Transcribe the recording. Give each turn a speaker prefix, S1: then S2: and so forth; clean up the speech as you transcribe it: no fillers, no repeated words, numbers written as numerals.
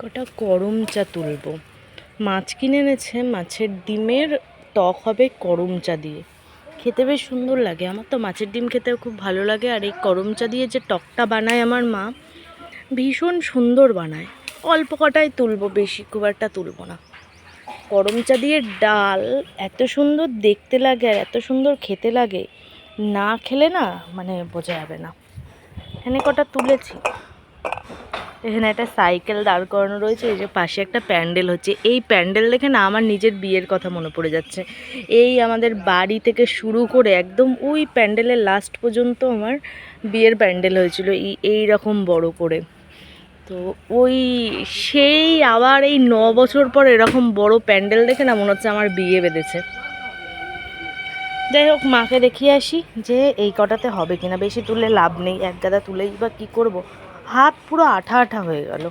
S1: কটা করম চা তুলবো। মাছ কিনে এনেছে, মাছের ডিমের টক হবে করম চা দিয়ে, খেতে বেশ সুন্দর লাগে। আমার তো মাছের ডিম খেতেও খুব ভালো লাগে, আর এই করম চা দিয়ে যে টকটা বানায় আমার মা, ভীষণ সুন্দর বানায়। অল্প কটাই তুলবো, বেশি খুব একটা তুলবো না। করম চা দিয়ে ডাল এত সুন্দর দেখতে লাগে আর এত সুন্দর খেতে লাগে, না খেলে না মানে বোঝা যাবে না। এখানে কটা তুলেছি। এখানে একটা সাইকেল দাঁড় করানো রয়েছে, এই যে পাশে একটা প্যান্ডেল হচ্ছে। এই প্যান্ডেল দেখে না আমার নিজের বিয়ের কথা মনে পড়ে যাচ্ছে। এই আমাদের বাড়ি থেকে শুরু করে একদম ওই প্যান্ডেলের লাস্ট পর্যন্ত আমার বিয়ের প্যান্ডেল হয়েছিল এই রকম বড় করে। তো ওই সেই আবার এই 9 বছর পর এরকম বড় প্যান্ডেল দেখে না মনে হচ্ছে আমার বিয়ে বেঁধেছে। যাই হোক, মাকে দেখিয়ে আসি যে এই কটাতে হবে কিনা। বেশি তুলে লাভ নেই, এক গাদা তুলেই বা কী করবো, হাত পুরো আঠা আঠা হয়ে গেল।